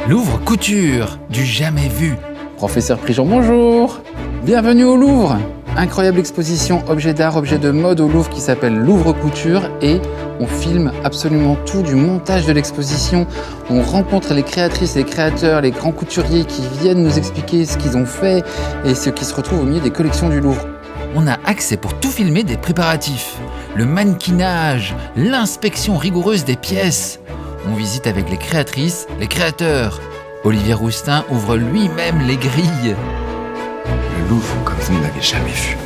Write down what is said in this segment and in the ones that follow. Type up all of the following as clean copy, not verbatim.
Louvre Couture, du jamais vu. Professeur Prigent, bonjour. Bienvenue au Louvre. Incroyable exposition objets d'art, objets de mode au Louvre qui s'appelle Louvre Couture et on filme absolument tout du montage de l'exposition. On rencontre les créatrices, les créateurs, les grands couturiers qui viennent nous expliquer ce qu'ils ont fait et ce qui se retrouve au milieu des collections du Louvre. On a accès pour tout filmer des préparatifs, le mannequinage, l'inspection rigoureuse des pièces. On visite avec les créatrices, les créateurs. Olivier Roustin ouvre lui-même les grilles. Le Louvre comme vous ne l'avez jamais vu.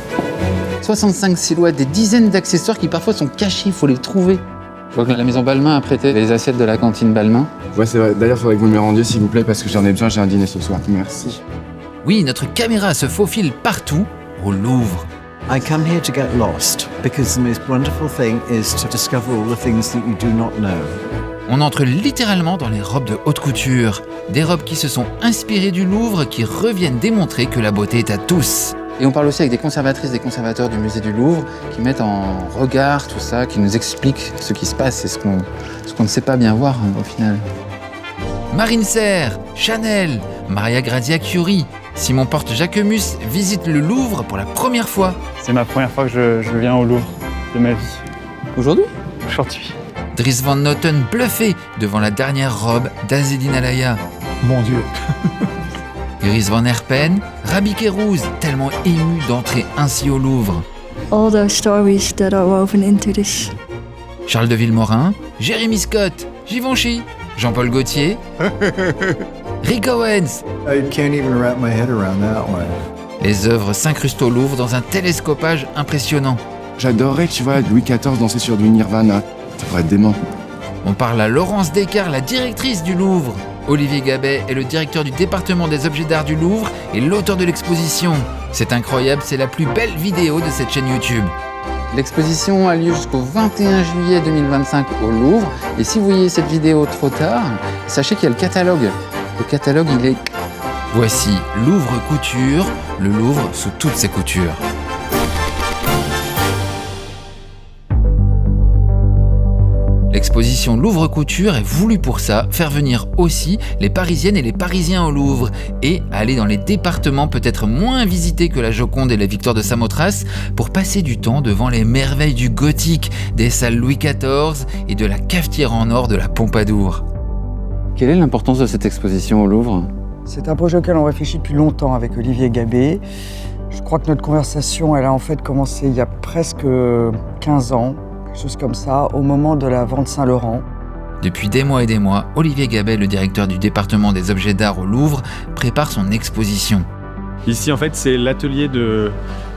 65 silhouettes, des dizaines d'accessoires qui parfois sont cachés, il faut les trouver. Je vois que la maison Balmain a prêté les assiettes de la cantine Balmain. Ouais, c'est vrai. D'ailleurs, il faudrait que vous me les rendiez, s'il vous plaît, parce que j'en ai besoin, j'ai un dîner ce soir. Merci. Oui, notre caméra se faufile partout au Louvre. I come here to get lost because the most wonderful thing is to discover all the things that you do not know. On entre littéralement dans les robes de haute couture. Des robes qui se sont inspirées du Louvre, qui reviennent démontrer que la beauté est à tous. Et on parle aussi avec des conservatrices, des conservateurs du musée du Louvre, qui mettent en regard tout ça, qui nous expliquent ce qui se passe et ce qu'on ne sait pas bien voir au final. Marine Serre, Chanel, Maria Grazia Chiuri, Simon Porte-Jacquemus visite le Louvre pour la première fois. C'est ma première fois que je viens au Louvre de ma vie. Aujourd'hui ? Aujourd'hui. Dries Van Noten bluffé devant la dernière robe d'Azedine Alaya. Mon Dieu. Iris Van Herpen, Rabi Kérouz, tellement ému d'entrer ainsi au Louvre. All those stories that are woven into this. Charles de Vilmorin, Jérémy Scott, Givenchy, Jean-Paul Gaultier, Rick Owens. I can't even wrap my head around that one. Les œuvres s'incrustent au Louvre dans un télescopage impressionnant. J'adorerais, tu vois, Louis XIV danser sur du Nirvana. Ça pourrait être dément. On parle à Laurence Descartes, la directrice du Louvre. Olivier Gabet est le directeur du département des objets d'art du Louvre et l'auteur de l'exposition. C'est incroyable, c'est la plus belle vidéo de cette chaîne YouTube. L'exposition a lieu jusqu'au 21 juillet 2025 au Louvre. Et si vous voyez cette vidéo trop tard, sachez qu'il y a le catalogue. Le catalogue, il est... Voici Louvre Couture, le Louvre sous toutes ses coutures. L'exposition Louvre Couture est voulue pour ça, faire venir aussi les Parisiennes et les Parisiens au Louvre et aller dans les départements peut-être moins visités que la Joconde et la Victoire de Samothrace pour passer du temps devant les merveilles du gothique, des salles Louis XIV et de la cafetière en or de la Pompadour. Quelle est l'importance de cette exposition au Louvre ? C'est un projet auquel on réfléchit depuis longtemps avec Olivier Gabet. Je crois que notre conversation, elle a en fait commencé il y a presque 15 ans. Quelque chose comme ça, au moment de la vente Saint-Laurent. Depuis des mois et des mois, Olivier Gabet, le directeur du département des objets d'art au Louvre, prépare son exposition. Ici, en fait, c'est l'atelier de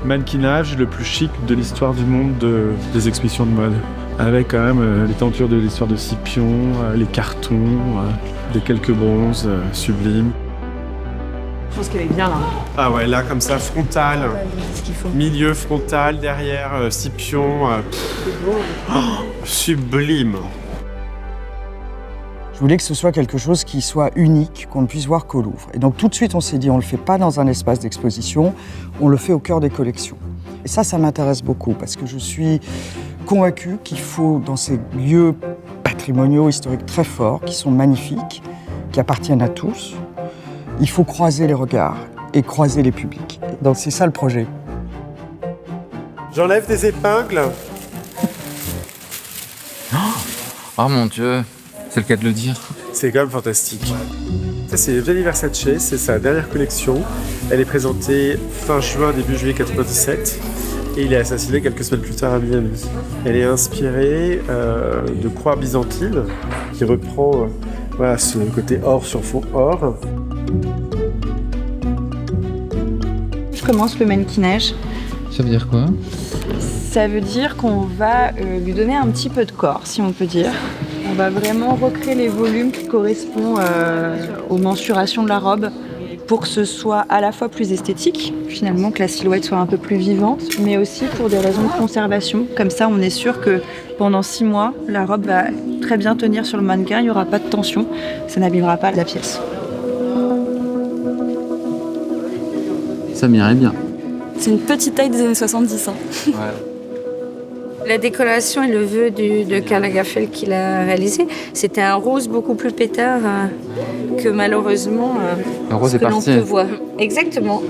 mannequinage le plus chic de l'histoire du monde des expositions de mode. Avec quand même les tentures de l'histoire de Scipion, les cartons, des quelques bronzes sublimes. Je pense qu'elle est bien là. Ah ouais, là comme ça, frontal, C'est ce qu'il faut. milieu frontal, derrière, Scipion, sublime. Je voulais que ce soit quelque chose qui soit unique, qu'on ne puisse voir qu'au Louvre. Et donc tout de suite, on s'est dit, on ne le fait pas dans un espace d'exposition, on le fait au cœur des collections. Et ça m'intéresse beaucoup, parce que je suis convaincue qu'il faut, dans ces lieux patrimoniaux, historiques très forts, qui sont magnifiques, qui appartiennent à tous, il faut croiser les regards et croiser les publics. Donc c'est ça le projet. J'enlève des épingles. Oh mon Dieu, c'est le cas de le dire. C'est quand même fantastique. Ça, c'est Gianni Versace, c'est sa dernière collection. Elle est présentée fin juin, début juillet 1997. Et il est assassiné quelques semaines plus tard à Miami. Elle est inspirée de croix byzantines, qui reprend voilà, ce côté or sur fond or. Je commence le mannequinage. Ça veut dire quoi ? Ça veut dire qu'on va lui donner un petit peu de corps, si on peut dire. On va vraiment recréer les volumes qui correspondent aux mensurations de la robe pour que ce soit à la fois plus esthétique, finalement, que la silhouette soit un peu plus vivante, mais aussi pour des raisons de conservation. Comme ça, on est sûr que pendant 6 mois, la robe va très bien tenir sur le mannequin, il n'y aura pas de tension, ça n'abîmera pas la pièce. Ça m'irait bien. C'est une petite taille des années 70. Hein. Ouais. La décoration et le vœu de Karl Lagerfeld qu'il a réalisé, c'était un rose beaucoup plus pétard que malheureusement Le rose ce est que l'on parti. peut voir. Exactement.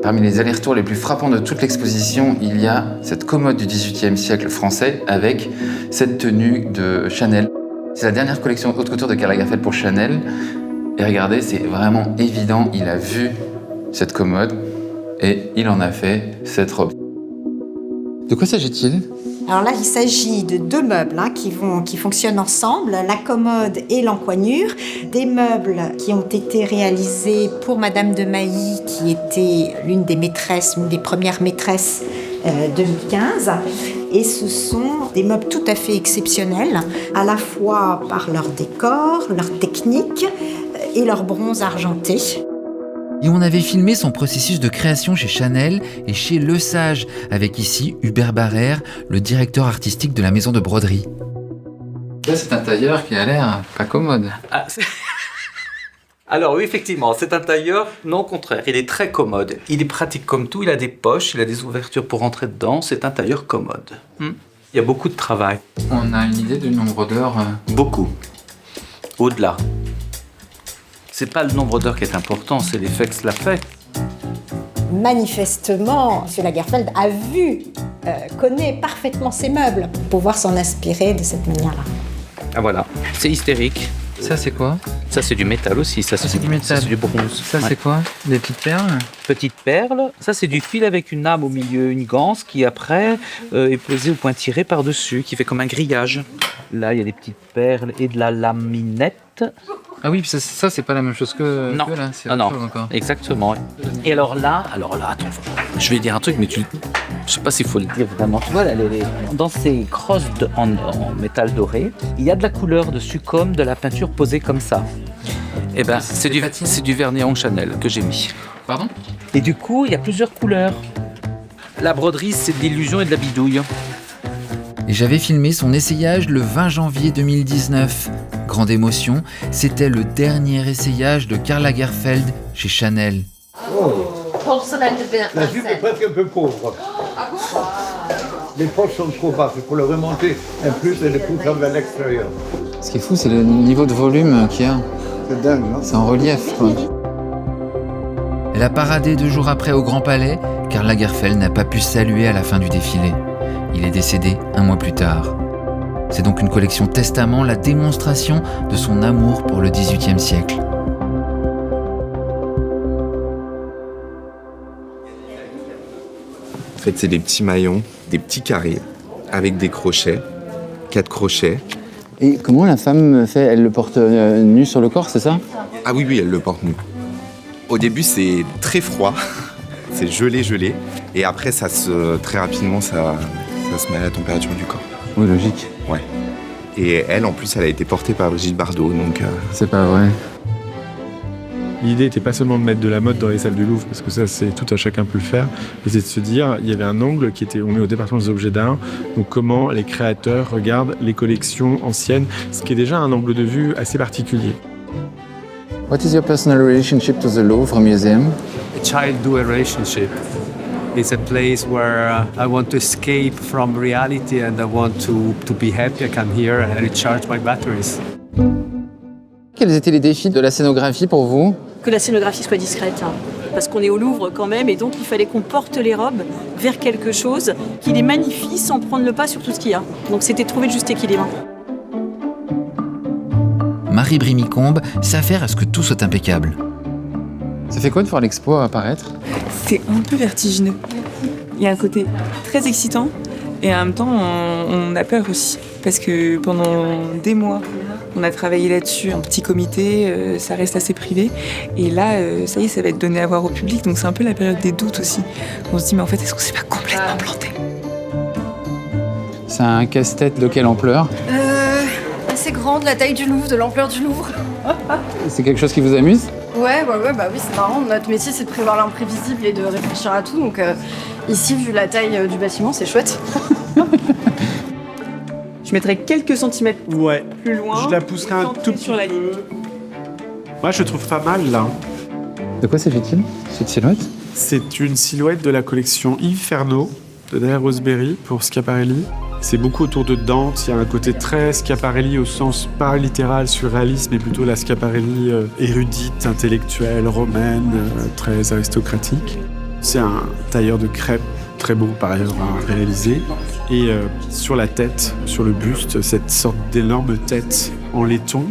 Parmi les allers-retours les plus frappants de toute l'exposition, il y a cette commode du XVIIIe siècle français avec cette tenue de Chanel. C'est la dernière collection haute couture de Karl Lagerfeld pour Chanel. Et regardez, c'est vraiment évident, il a vu cette commode et il en a fait cette robe. De quoi s'agit-il ? Alors là, il s'agit de deux meubles qui fonctionnent ensemble, la commode et l'encoignure. Des meubles qui ont été réalisés pour Madame de Mailly, qui était l'une des premières maîtresses 2015. Et ce sont des meubles tout à fait exceptionnels, à la fois par leur décor, leur technique et leur bronze argenté. Et on avait filmé son processus de création chez Chanel et chez Le Sage, avec ici Hubert Barrère, le directeur artistique de la maison de broderie. Là, c'est un tailleur qui a l'air pas commode. Alors oui, effectivement, c'est un tailleur, non au contraire, il est très commode. Il est pratique comme tout, il a des poches, il a des ouvertures pour rentrer dedans, c'est un tailleur commode. Il y a beaucoup de travail. On a une idée du nombre d'heures Beaucoup. Au-delà. C'est pas le nombre d'heures qui est important, c'est l'effet que cela fait. Manifestement, M. Lagerfeld connaît parfaitement ces meubles pour pouvoir s'en inspirer de cette manière-là. Ah voilà, c'est hystérique. Ça, c'est quoi ? Ça, c'est du métal aussi. Ça, c'est du métal. Ça, c'est du bronze. Ça, c'est quoi ? Des petites perles ? Petites perles. Ça, c'est du fil avec une âme au milieu, une ganse qui, après, est posée au point tiré par-dessus, qui fait comme un grillage. Là, il y a des petites perles et de la laminette. Ah oui, ça c'est pas la même chose que non. Là, c'est non, chose encore. Exactement. Et alors là, attends, je vais dire un truc, mais je sais pas s'il faut le dire vraiment. Tu vois, là, dans ces crosses en métal doré, il y a de la couleur dessus comme de la peinture posée comme ça. Eh ben, c'est du vernis en Chanel que j'ai mis. Pardon ? Et du coup, il y a plusieurs couleurs. La broderie, c'est de l'illusion et de la bidouille. Et j'avais filmé son essayage le 20 janvier 2019. Grande émotion, c'était le dernier essayage de Karl Lagerfeld chez Chanel. Porcelaine de Versailles. La jupe est presque un peu pauvre. Les poches sont trop basses, il faut le remonter un plus et le pousser vers l'extérieur. Ce qui est fou, c'est le niveau de volume qu'il y a. C'est dingue, non ? C'est en relief, quoi. Elle a paradé 2 jours après au Grand Palais, Karl Lagerfeld n'a pas pu saluer à la fin du défilé. Il est décédé 1 mois plus tard. C'est donc une collection testament, la démonstration de son amour pour le XVIIIe siècle. En fait, c'est des petits maillons, des petits carrés, avec des crochets, 4 crochets. Et comment la femme fait ? Elle le porte nu sur le corps, c'est ça ? Ah oui, elle le porte nu. Au début, c'est très froid, c'est gelé, et après, très rapidement, ça se met à la température du corps. Oui, logique. Ouais. Et elle, en plus, elle a été portée par Brigitte Bardot, donc... C'est pas vrai. L'idée n'était pas seulement de mettre de la mode dans les salles du Louvre, parce que ça, c'est tout à chacun peut le faire, mais c'est de se dire, il y avait un angle on est au département des objets d'art, donc comment les créateurs regardent les collections anciennes, ce qui est déjà un angle de vue assez particulier. What is your personal relationship to the Louvre Museum? A child-do relationship. It's a place where I want to escape from reality and I want to be happy. I come here and recharge my batteries. Quels étaient les défis de la scénographie pour vous? Que la scénographie soit discrète, parce qu'on est au Louvre quand même, et donc il fallait qu'on porte les robes vers quelque chose qui les magnifie sans prendre le pas sur tout ce qu'il y a. Donc c'était trouver le juste équilibre. Marie Brimicombe s'affaire à ce que tout soit impeccable. Ça fait quoi de voir l'expo apparaître? C'est un peu vertigineux. Il y a un côté très excitant et en même temps on a peur aussi. Parce que pendant des mois, on a travaillé là-dessus en petit comité, ça reste assez privé. Et là, ça y est, ça va être donné à voir au public. Donc c'est un peu la période des doutes aussi. On se dit, mais en fait, est-ce qu'on s'est pas complètement planté? C'est un casse-tête de quelle ampleur? Assez grand, de la taille du Louvre, de l'ampleur du Louvre. C'est quelque chose qui vous amuse? Ouais, bah oui, c'est marrant. Notre métier, c'est de prévoir l'imprévisible et de réfléchir à tout. Donc ici, vu la taille du bâtiment, c'est chouette. Je mettrais quelques centimètres plus loin. Je la pousserai un tout petit sur la ligne. Moi, je trouve pas mal, là. De quoi s'agit-il, cette silhouette? C'est une silhouette de la collection Yves Ferneau de Daniel Roseberry pour Schiaparelli. C'est beaucoup autour de Dante, il y a un côté très Schiaparelli au sens pas littéral, surréaliste, mais plutôt la Schiaparelli érudite, intellectuelle, romaine, très aristocratique. C'est un tailleur de crêpes très beau par ailleurs à réaliser. Et sur la tête, sur le buste, cette sorte d'énorme tête en laiton.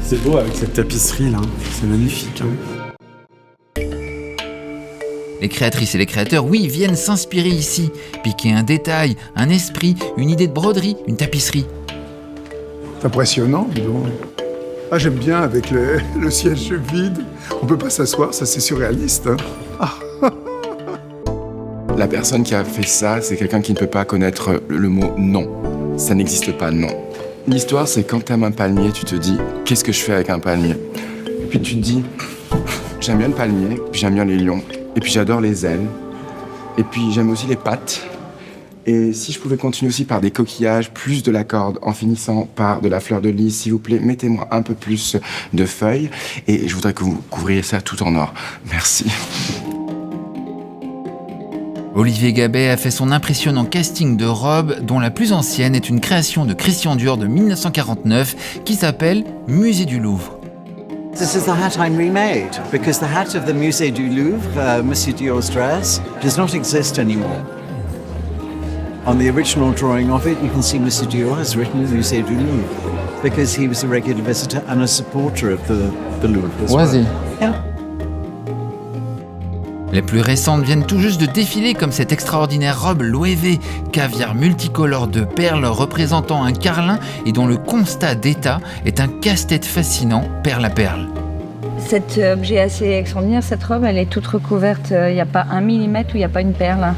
C'est beau avec cette tapisserie là, c'est magnifique. Les créatrices et les créateurs, oui, viennent s'inspirer ici, piquer un détail, un esprit, une idée de broderie, une tapisserie. C'est impressionnant, dis donc. Ah, j'aime bien avec le siège vide. On peut pas s'asseoir, ça c'est surréaliste. Hein. Ah. La personne qui a fait ça, c'est quelqu'un qui ne peut pas connaître le mot non. Ça n'existe pas, non. L'histoire, c'est quand t'aimes un palmier, tu te dis « Qu'est-ce que je fais avec un palmier ?» Et puis tu te dis « J'aime bien le palmier, puis j'aime bien les lions, et puis j'adore les ailes, et puis j'aime aussi les pattes. Et si je pouvais continuer aussi par des coquillages, plus de la corde, en finissant par de la fleur de lys, s'il vous plaît, mettez-moi un peu plus de feuilles, et je voudrais que vous couvriez ça tout en or. Merci. » Olivier Gabet a fait son impressionnant casting de robes, dont la plus ancienne est une création de Christian Dior de 1949 qui s'appelle Musée du Louvre. This is the hat I remade, because the hat of the Musée du Louvre, Monsieur Dior's dress, does not exist anymore. On the original drawing of it, you can see Monsieur Dior has written Musée du Louvre, because he was a regular visitor and a supporter of the Louvre as well. Vas-y. Yeah. Les plus récentes viennent tout juste de défiler comme cette extraordinaire robe Loewe, caviar multicolore de perles représentant un carlin et dont le constat d'état est un casse-tête fascinant, perle à perle. Cet objet assez extraordinaire, cette robe, elle est toute recouverte. Il n'y a pas un millimètre où il n'y a pas une perle.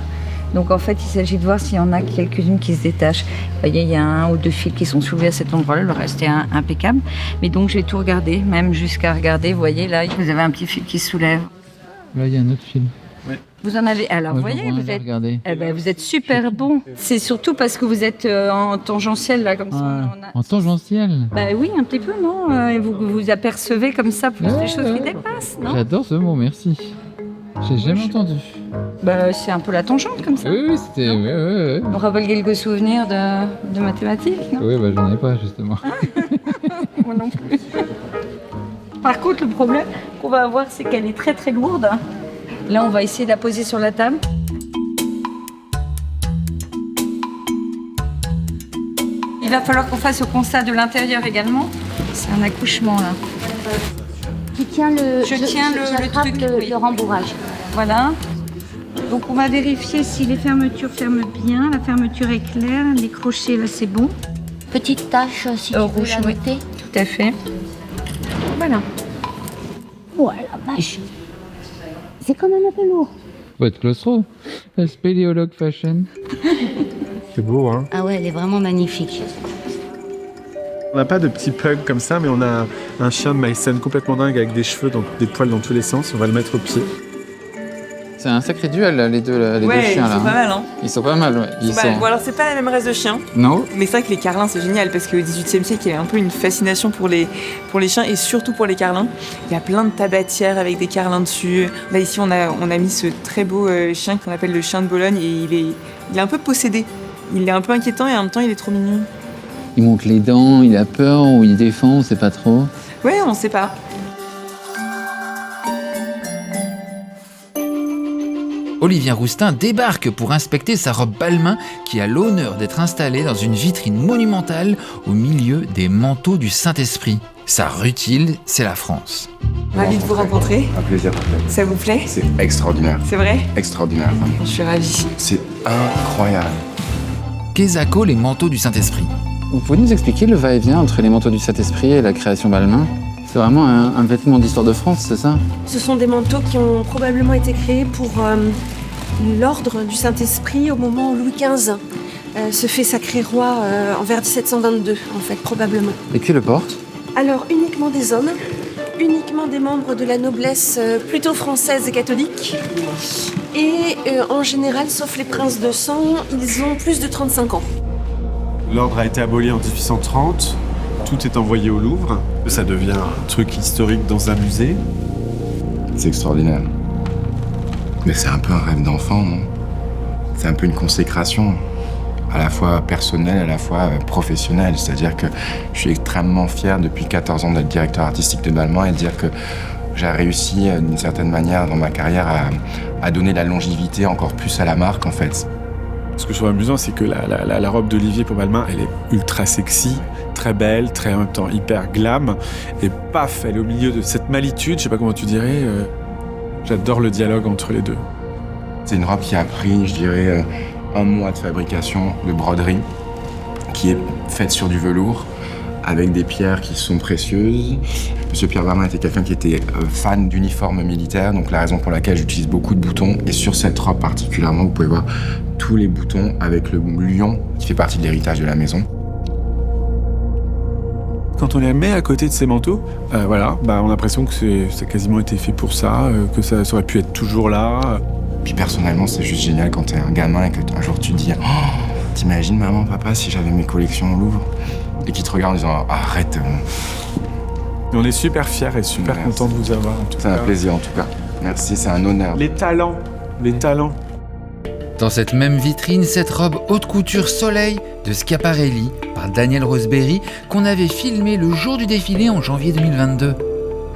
Donc en fait, il s'agit de voir s'il y en a quelques-unes qui se détachent. Vous voyez, il y a 1 ou 2 fils qui sont soulevés à cet endroit-là, le reste est impeccable. Mais donc j'ai tout regardé, même jusqu'à regarder, vous voyez là, vous avez un petit fil qui se soulève. Là, il y a un autre film. Oui. Vous en avez. Alors, vous voyez, vous êtes super bon. C'est surtout parce que vous êtes en tangentiel, là, comme ça. En tangentiel? Bah oui, un petit peu, non? Et vous apercevez comme ça plus des choses qui dépassent, non? J'adore ce mot, merci. J'ai jamais entendu. Bah, c'est un peu la tangente, comme ça. Oui, c'était. Oui. On rappelle quelques souvenirs de mathématiques, non? Oui, bah, j'en ai pas, justement. Moi non plus. Par contre, le problème qu'on va avoir, c'est qu'elle est très très lourde. Là, on va essayer de la poser sur la table. Il va falloir qu'on fasse le constat de l'intérieur également. C'est un accouchement, là. Tu tiens le, Je tiens le truc, le rembourrage. Voilà. Donc, on va vérifier si les fermetures ferment bien. La fermeture est claire. Les crochets, là, c'est bon. Petite tache, si tu veux la noter. Tout à fait. Voilà. Oh la vache. C'est quand même un peu lourd. Faut être claustro. La spéléologue fashion. C'est beau, hein? Ah ouais, elle est vraiment magnifique. On n'a pas de petit pug comme ça, mais on a un chien de Meissen complètement dingue avec des cheveux, des poils dans tous les sens. On va le mettre au pied. C'est un sacré duel, là, les deux chiens, là. Ils sont pas mal, hein. Ils sont pas mal, ouais. Ils sont... Bon, alors, c'est pas la même race de chiens. Non. Mais c'est vrai que les carlins, c'est génial, parce qu'au XVIIIe siècle, il y a un peu une fascination pour les chiens, et surtout pour les carlins. Il y a plein de tabatières avec des carlins dessus. Là, ici, on a mis ce très beau chien qu'on appelle le chien de Bologne, et il est un peu possédé. Il est un peu inquiétant, et en même temps, il est trop mignon. Il monte les dents, il a peur, ou il défend, on sait pas trop. Ouais, on sait pas. Olivier Roustin débarque pour inspecter sa robe Balmain qui a l'honneur d'être installée dans une vitrine monumentale au milieu des manteaux du Saint-Esprit. Sa rutile, c'est la France. Ravi de vous rencontrer. Un plaisir. Ça vous plaît? C'est extraordinaire. C'est vrai? Extraordinaire. Je suis ravie. C'est incroyable. Quesaco, les manteaux du Saint-Esprit. Vous pouvez nous expliquer le va-et-vient entre les manteaux du Saint-Esprit et la création Balmain? C'est vraiment un vêtement d'histoire de France, c'est ça? Ce sont des manteaux qui ont probablement été créés pour l'ordre du Saint-Esprit au moment où Louis XV se fait sacré roi vers 1722, en fait, probablement. Et qui le porte? Alors, uniquement des hommes, uniquement des membres de la noblesse plutôt française et catholique. Et en général, sauf les princes de sang, ils ont plus de 35 ans. L'ordre a été aboli en 1830. Tout est envoyé au Louvre. Ça devient un truc historique dans un musée. C'est extraordinaire. Mais c'est un peu un rêve d'enfant, non? C'est un peu une consécration, à la fois personnelle, à la fois professionnelle. C'est-à-dire que je suis extrêmement fier depuis 14 ans d'être directeur artistique de Balmain et de dire que j'ai réussi d'une certaine manière dans ma carrière à donner la longévité encore plus à la marque en fait. Ce que je trouve amusant, c'est que la robe d'Olivier pour Balmain, elle est ultra sexy, très belle, très en même temps hyper glam. Et paf, elle est au milieu de cette malitude, je sais pas comment tu dirais. J'adore le dialogue entre les deux. C'est une robe qui a pris, je dirais, 1 mois de fabrication, de broderie, qui est faite sur du velours, avec des pierres qui sont précieuses. Monsieur Pierre Balmain était quelqu'un qui était fan d'uniformes militaires, donc la raison pour laquelle j'utilise beaucoup de boutons. Et sur cette robe particulièrement, vous pouvez voir tous les boutons avec le lion qui fait partie de l'héritage de la maison. Quand on les met à côté de ces manteaux, on a l'impression que ça a quasiment été fait pour ça, que ça aurait pu être toujours là. Puis personnellement, c'est juste génial quand t'es un gamin et que un jour tu te dis « T'imagines maman, papa, si j'avais mes collections au Louvre ?» et qui te regardent en disant « Arrête !» On est super fiers et super contents de vous avoir. C'est un plaisir en tout cas. Merci, c'est un honneur. Les talents. Dans cette même vitrine, cette robe haute couture Soleil de Schiaparelli par Daniel Roseberry qu'on avait filmé le jour du défilé en janvier 2022.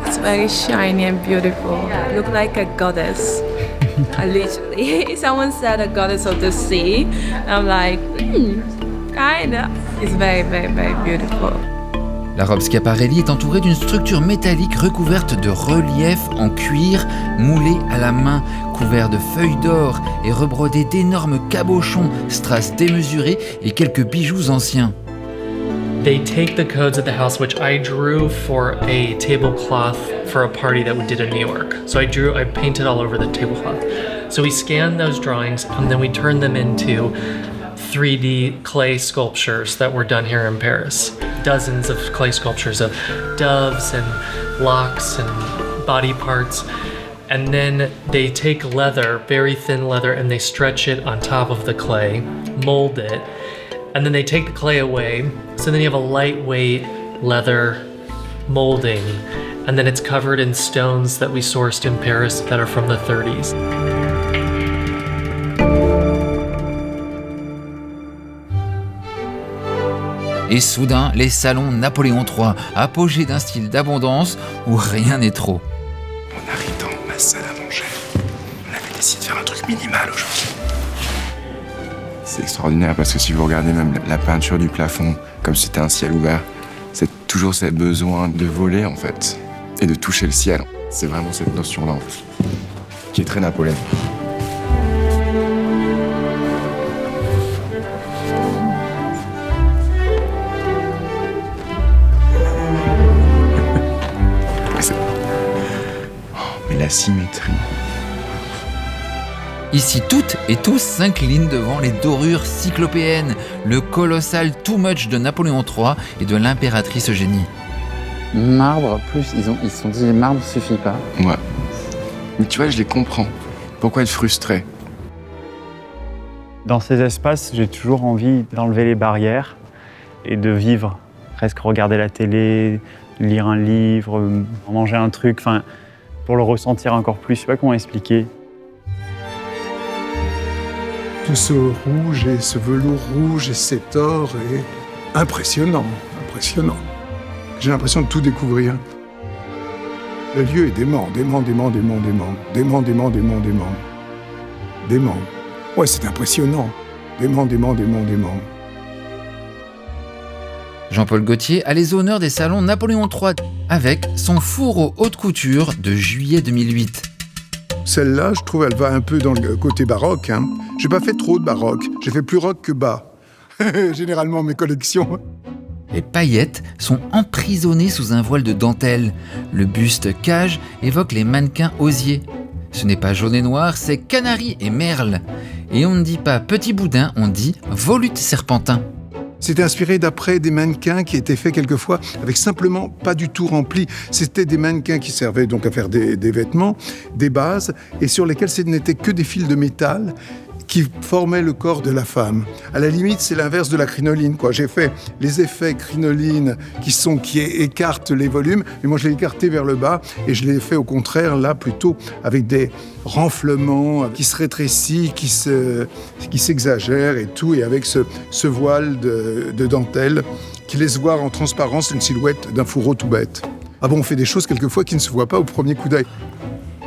It's very shiny and beautiful. Look like a goddess. Literally. Someone said a goddess of the sea. I'm like, kinda. It's very, very, very beautiful. La robe Schiaparelli est entourée d'une structure métallique recouverte de reliefs en cuir moulés à la main, couverts de feuilles d'or et rebrodés d'énormes cabochons, strass démesurés et quelques bijoux anciens. They take the codes of the house, which I drew for a tablecloth for a party that we did in New York. So I painted all over the tablecloth. So we scanned those drawings and then we turned them into 3D clay sculptures that were done here in Paris. Dozens of clay sculptures of doves and locks and body parts. And then they take leather, very thin leather, and they stretch it on top of the clay, mold it, and then they take the clay away. So then you have a lightweight leather molding, and then it's covered in stones that we sourced in Paris that are from the 30s. Et soudain, les salons Napoléon III, apogée d'un style d'abondance où rien n'est trop. En arrivant dans ma salle à manger, on avait décidé de faire un truc minimal aujourd'hui. C'est extraordinaire parce que si vous regardez même la peinture du plafond, comme si c'était un ciel ouvert, c'est toujours ce besoin de voler en fait, et de toucher le ciel. C'est vraiment cette notion-là en fait, qui est très napoléonienne. La symétrie. Ici, toutes et tous s'inclinent devant les dorures cyclopéennes, le colossal Too Much de Napoléon III et de l'impératrice Eugénie. Marbre, plus ils se sont dit marbre suffit pas. Ouais. Mais tu vois, je les comprends. Pourquoi être frustré? Dans ces espaces, j'ai toujours envie d'enlever les barrières et de vivre. Presque regarder la télé, lire un livre, manger un truc, pour le ressentir encore plus. Je sais pas comment expliquer. Tout ce rouge et ce velours rouge et cet or est impressionnant. J'ai l'impression de tout découvrir. Le lieu est dément. Ouais, c'est impressionnant. Dément. Jean-Paul Gaultier a les honneurs des salons Napoléon III avec son fourreau haute couture de juillet 2008. Celle-là, je trouve, elle va un peu dans le côté baroque. J'ai pas fait trop de baroque, j'ai fait plus rock que bas. Généralement, mes collections. Les paillettes sont emprisonnées sous un voile de dentelle. Le buste cage évoque les mannequins osiers. Ce n'est pas jaune et noir, c'est canari et merle. Et on ne dit pas petit boudin, on dit volute serpentin. C'était inspiré d'après des mannequins qui étaient faits quelquefois avec simplement pas du tout remplis. C'était des mannequins qui servaient donc à faire des vêtements, des bases, et sur lesquels ce n'étaient que des fils de métal qui formaient le corps de la femme. À la limite, c'est l'inverse de la crinoline, quoi. J'ai fait les effets crinoline qui écartent les volumes, mais moi je l'ai écarté vers le bas et je l'ai fait au contraire là plutôt avec des renflements qui se rétrécissent, qui s'exagèrent et tout, et avec ce voile de dentelle qui laisse voir en transparence une silhouette d'un fourreau tout bête. Ah bon, on fait des choses quelquefois qui ne se voient pas au premier coup d'œil.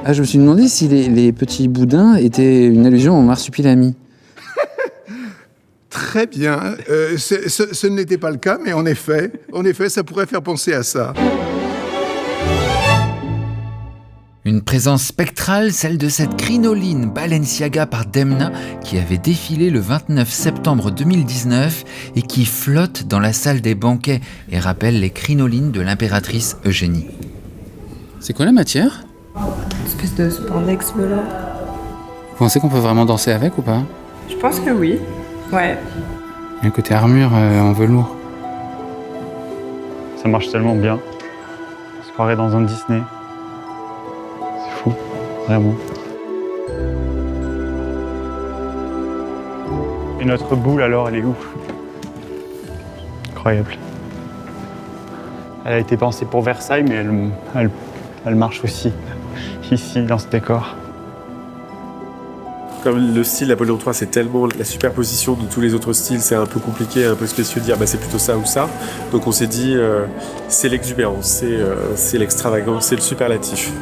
Ah, je me suis demandé si les petits boudins étaient une allusion au marsupilami. Très bien. Ce n'était pas le cas, mais en effet, ça pourrait faire penser à ça. Une présence spectrale, celle de cette crinoline Balenciaga par Demna qui avait défilé le 29 septembre 2019 et qui flotte dans la salle des banquets et rappelle les crinolines de l'impératrice Eugénie. C'est quoi la matière ? Une espèce de spandex volant. Vous pensez qu'on peut vraiment danser avec ou pas ? Je pense que oui. Ouais. Il y a un côté armure en velours. Ça marche tellement bien. On se croirait dans un Disney. C'est fou, vraiment. Et notre boule alors, elle est où ? Incroyable. Elle a été pensée pour Versailles, mais elle marche aussi ici, dans ce décor. Comme le style Napoléon III, c'est tellement la superposition de tous les autres styles, c'est un peu compliqué, un peu spécieux de dire c'est plutôt ça ou ça. Donc on s'est dit, c'est l'exubérance, c'est l'extravagance, c'est le superlatif.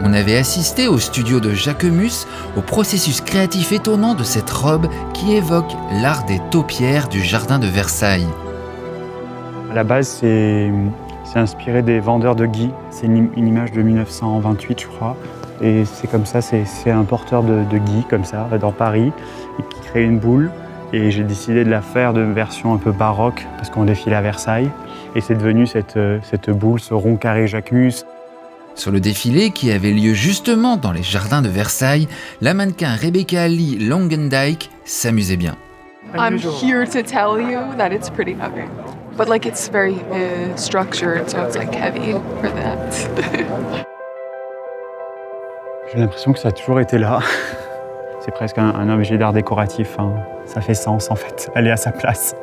On avait assisté au studio de Jacquemus au processus créatif étonnant de cette robe qui évoque l'art des taupières du jardin de Versailles. À la base, c'est inspiré des vendeurs de gui. C'est une image de 1928, je crois. Et c'est comme ça, c'est un porteur de gui, comme ça, dans Paris, et qui crée une boule. Et j'ai décidé de la faire de version un peu baroque, parce qu'on défile à Versailles. Et c'est devenu cette boule, ce rond carré Jacquemus. Sur le défilé, qui avait lieu justement dans les jardins de Versailles, la mannequin Rebecca Lee Longendijk s'amusait bien. I'm here to tell you that it's pretty heavy. But it's very structured, so it's heavy for that. J'ai l'impression que ça a toujours été là. C'est presque un objet d'art décoratif. Hein. Ça fait sens en fait. Elle est à sa place.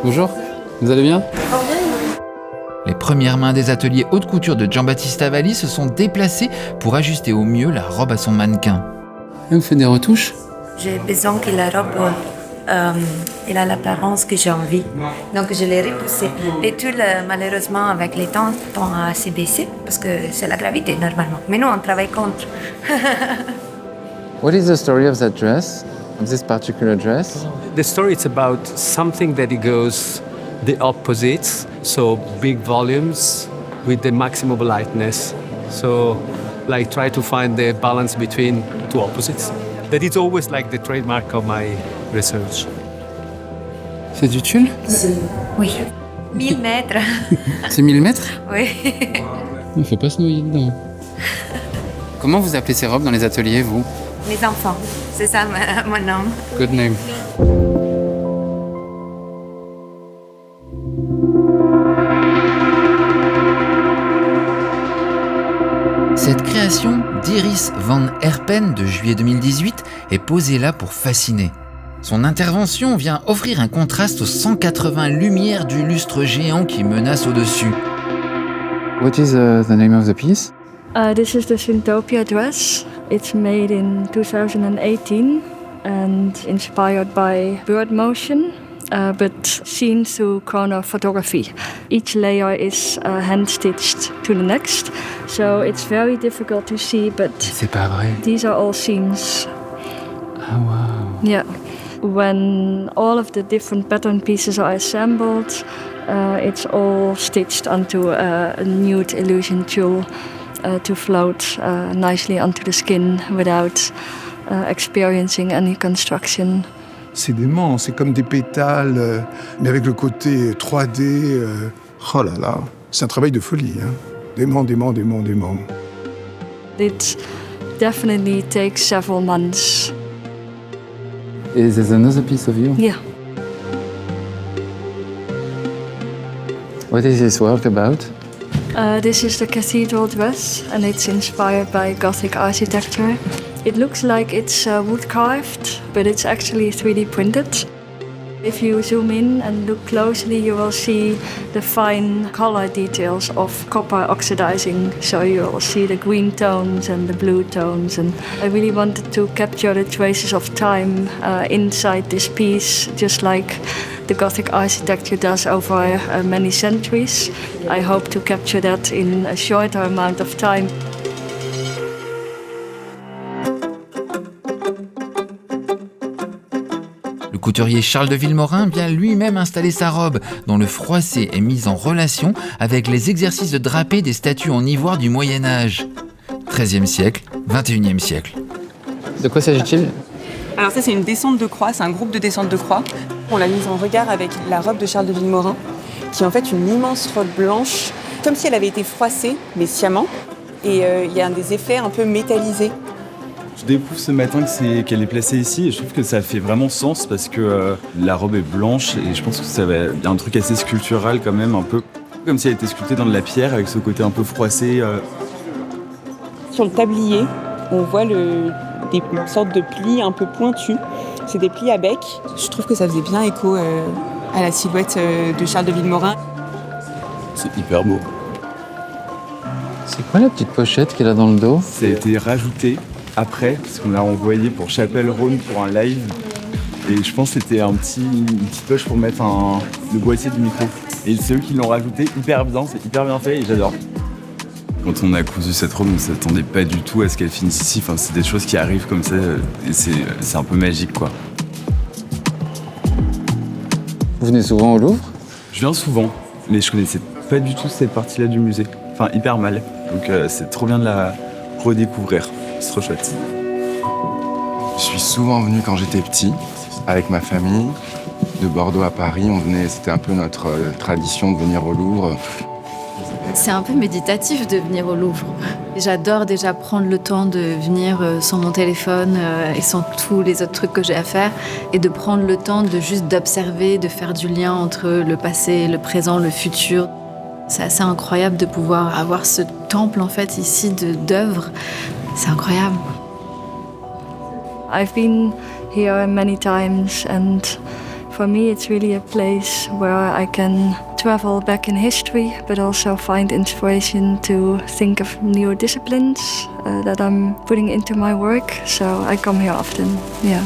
Bonjour, vous allez bien ? Les premières mains des ateliers haute couture de Giambattista Valli se sont déplacées pour ajuster au mieux la robe à son mannequin. Vous faites des retouches ? J'ai besoin que la robe elle a l'apparence que j'ai envie. Donc je l'ai repoussée. Les tulles, malheureusement, avec les temps, tend à se baisser parce que c'est la gravité normalement. Mais nous, on travaille contre. What is the story of that dress, of this particular dress? The story is about something that it goes the opposites, so big volumes with the maximum lightness. So, try to find the balance between two opposites. That is always the trademark of my research. C'est du tulle? Oui. 1000 mètres. C'est 1000 mètres? Oui. Il faut pas se noyer dedans. Comment vous appelez ces robes dans les ateliers, vous? Les enfants. C'est ça mon nom. Good name. Cette création d'Iris van Herpen de juillet 2018 est posée là pour fasciner. Son intervention vient offrir un contraste aux 180 lumières du lustre géant qui menace au-dessus. What is the name of the piece? This is the Syntopia dress. It's made in 2018 and inspired by bird motion, but seen through chronophotography. Each layer is hand-stitched to the next, so it's very difficult to see, but c'est pas vrai. These are all scenes. Ah wow. Yeah. When all of the different pattern pieces are assembled, it's all stitched onto a nude illusion tulle to float nicely onto the skin without experiencing any construction. C'est dément, c'est comme des pétales, mais avec le côté 3D. Oh là là, c'est un travail de folie. Hein. Dément. It definitely takes several months. Is there another piece of you? Yeah. What is this work about? This is the cathedral dress, and it's inspired by Gothic architecture. It looks like it's wood carved, but it's actually 3D printed. If you zoom in and look closely, you will see the fine color details of copper oxidizing. So you will see the green tones and the blue tones. And I really wanted to capture the traces of time inside this piece, just like the Gothic architecture does over many centuries. I hope to capture that in a shorter amount of time. Le couturier Charles de Vilmorin vient lui-même installer sa robe, dont le froissé est mis en relation avec les exercices de drapé des statues en ivoire du Moyen-Âge. 13e siècle, 21e siècle. De quoi s'agit-il ? Alors ça, c'est une descente de croix, c'est un groupe de descente de croix. On l'a mise en regard avec la robe de Charles de Vilmorin, qui est en fait une immense robe blanche, comme si elle avait été froissée, mais sciemment. Et il y a des effets un peu métallisés. Je découvre ce matin qu'elle est placée ici et je trouve que ça fait vraiment sens parce que la robe est blanche et je pense que ça va être un truc assez sculptural quand même, un peu comme si elle était sculptée dans de la pierre avec ce côté un peu froissé. Sur le tablier, on voit des sortes de plis un peu pointus. C'est des plis à bec. Je trouve que ça faisait bien écho à la silhouette de Charles de Vilmorin. C'est hyper beau. C'est quoi la petite pochette qu'elle a dans le dos ? Ça a été rajouté après, parce qu'on l'a envoyé pour Chapelle-Rhône pour un live. Et je pense que c'était une petite poche pour mettre le boîtier du micro. Et c'est eux qui l'ont rajouté hyper bien, c'est hyper bien fait et j'adore. Quand on a cousu cette robe, on ne s'attendait pas du tout à ce qu'elle finisse ici. Enfin, c'est des choses qui arrivent comme ça et c'est un peu magique, quoi. Vous venez souvent au Louvre ? Je viens souvent, mais je connaissais pas du tout cette partie-là du musée. Enfin, hyper mal. Donc c'est trop bien de la redécouvrir. C'est trop chouette. Je suis souvent venu quand j'étais petit, avec ma famille, de Bordeaux à Paris. On venait, c'était un peu notre tradition de venir au Louvre. C'est un peu méditatif de venir au Louvre. J'adore déjà prendre le temps de venir sans mon téléphone et sans tous les autres trucs que j'ai à faire et de prendre le temps de juste d'observer, de faire du lien entre le passé, le présent, le futur. C'est assez incroyable de pouvoir avoir ce temple en fait ici d'œuvres. C'est incroyable. I've been here many times and for me it's really a place where I can travel back in history but also find inspiration to think of new disciplines that I'm putting into my work. So I come here often, yeah.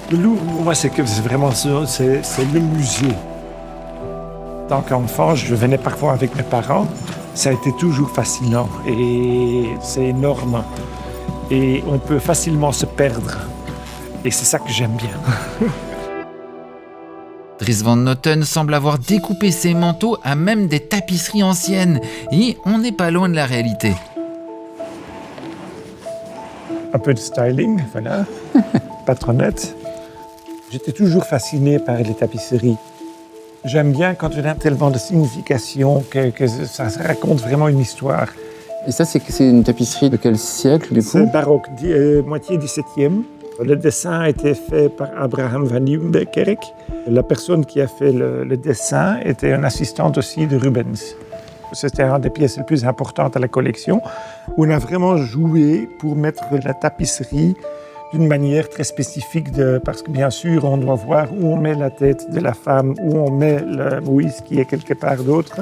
Le Louvre, pour moi, c'est vraiment ça, c'est le musée. En tant qu'enfant, je venais parfois avec mes parents. Ça a été toujours fascinant et c'est énorme. Et on peut facilement se perdre. Et c'est ça que j'aime bien. Dries Van Noten semble avoir découpé ses manteaux à même des tapisseries anciennes. Et on n'est pas loin de la réalité. Un peu de styling, voilà. Patronnette. J'étais toujours fasciné par les tapisseries. J'aime bien quand on a tellement de signification que ça raconte vraiment une histoire. Et ça, c'est une tapisserie de quel siècle, du coup ? C'est baroque, moitié 17e. Le dessin a été fait par Abraham van Nieuwenkerk. La personne qui a fait le dessin était une assistante aussi de Rubens. C'était une des pièces les plus importantes à la collection. On a vraiment joué pour mettre la tapisserie d'une manière très spécifique, parce que bien sûr, on doit voir où on met la tête de la femme, où on met le Moïse qui est quelque part d'autre.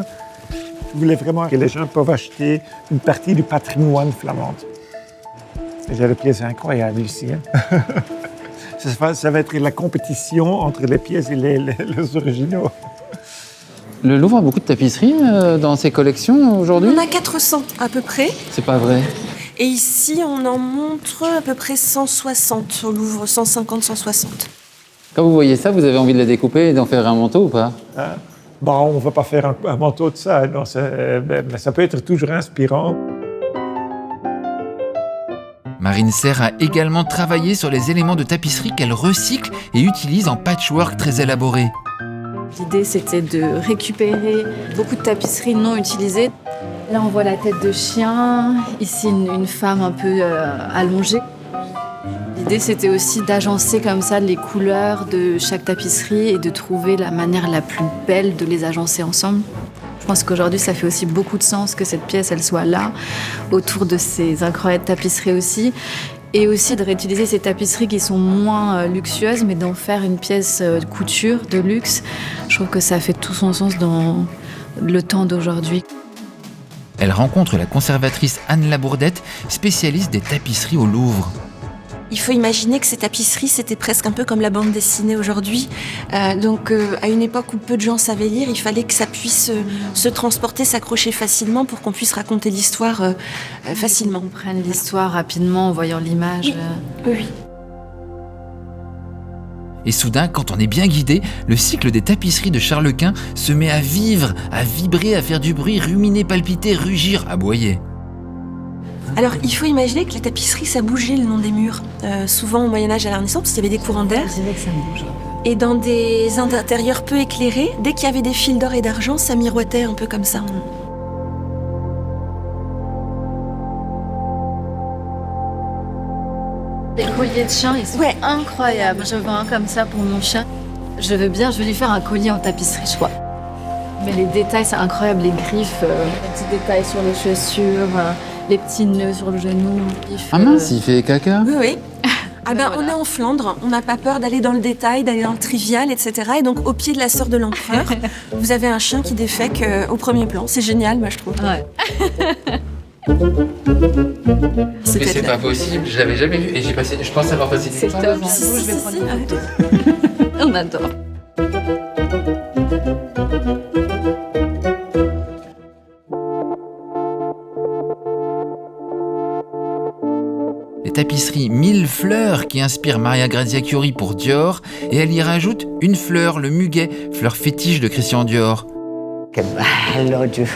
Je voulais vraiment que les gens peuvent acheter une partie du patrimoine flamand. J'ai des pièces incroyables ici. Hein. Ça va être la compétition entre les pièces et les originaux. Le Louvre a beaucoup de tapisseries dans ses collections aujourd'hui ? On a 400 à peu près. C'est pas vrai. Et ici, on en montre à peu près 160 au Louvre, 150, 160. Quand vous voyez ça, vous avez envie de la découper et d'en faire un manteau ou pas ? Bon, on ne va pas faire un manteau de ça, non, mais ça peut être toujours inspirant. Marine Serre a également travaillé sur les éléments de tapisserie qu'elle recycle et utilise en patchwork très élaboré. L'idée, c'était de récupérer beaucoup de tapisseries non utilisées. Là, on voit la tête de chien, ici une femme un peu allongée. L'idée, c'était aussi d'agencer comme ça les couleurs de chaque tapisserie et de trouver la manière la plus belle de les agencer ensemble. Je pense qu'aujourd'hui, ça fait aussi beaucoup de sens que cette pièce, elle soit là, autour de ces incroyables tapisseries aussi. Et aussi de réutiliser ces tapisseries qui sont moins luxueuses, mais d'en faire une pièce de couture, de luxe. Je trouve que ça fait tout son sens dans le temps d'aujourd'hui. Elle rencontre la conservatrice Anne Labourdette, spécialiste des tapisseries au Louvre. Il faut imaginer que ces tapisseries, c'était presque un peu comme la bande dessinée aujourd'hui. Donc, à une époque où peu de gens savaient lire, il fallait que ça puisse se transporter, s'accrocher facilement pour qu'on puisse raconter l'histoire facilement. On prenne l'histoire rapidement en voyant l'image. Oui. Et soudain, quand on est bien guidé, le cycle des tapisseries de Charles Quint se met à vivre, à vibrer, à faire du bruit, ruminer, palpiter, rugir, aboyer. Alors, il faut imaginer que les tapisseries, ça bougeait le long des murs. Souvent, au Moyen-Âge, à la Renaissance, il y avait des courants d'air. C'est vrai que ça bouge. Et dans des intérieurs peu éclairés, dès qu'il y avait des fils d'or et d'argent, ça miroitait un peu comme ça. Les colliers de chien, ils sont incroyables. Je veux un comme ça pour mon chien. Je veux lui faire un collier en tapisserie, je crois. Mais les détails, c'est incroyable. Les griffes, les petits détails sur les chaussures, les petits nœuds sur le genou. Ah mince, il fait caca. Oui. On est en Flandre, on n'a pas peur d'aller dans le détail, d'aller dans le trivial, etc. Et donc, au pied de la sœur de l'empereur, vous avez un chien qui défèque au premier plan. C'est génial, moi, je trouve. Ouais. Mais c'est pas possible, je l'avais jamais vu et je pense avoir passé du temps devant. Je vais prendre une photo. On adore. Les tapisseries 1000 fleurs qui inspirent Maria Grazia Chiuri pour Dior, et elle y rajoute une fleur, le muguet, fleur fétiche de Christian Dior. Che bello giù.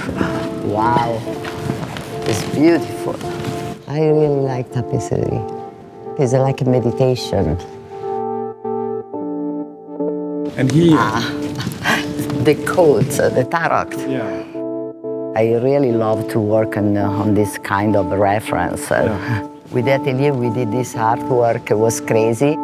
Wow. It's beautiful. I really like tapestry. It's like a meditation. And here, the quotes, the tarot. Yeah. I really love to work on this kind of reference. With the atelier, we did this artwork. It was crazy.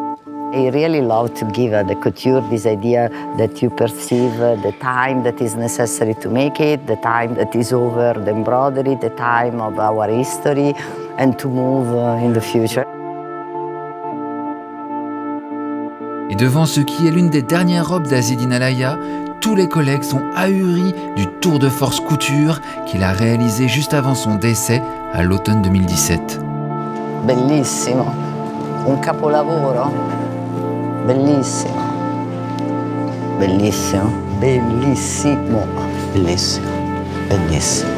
I really love to give the couture this idea that you perceive the time that is necessary to make it, the time that is over the embroidery, the time of our history, and to move in the future. Et devant ce qui est l'une des dernières robes d'Azzedine Alaïa, tous les collègues sont ahuris du tour de force couture qu'il a réalisé juste avant son décès à l'automne 2017. Bellissimo, un capolavoro, bellissimo, bellissimo, bellissimo, bellissimo, bellissimo.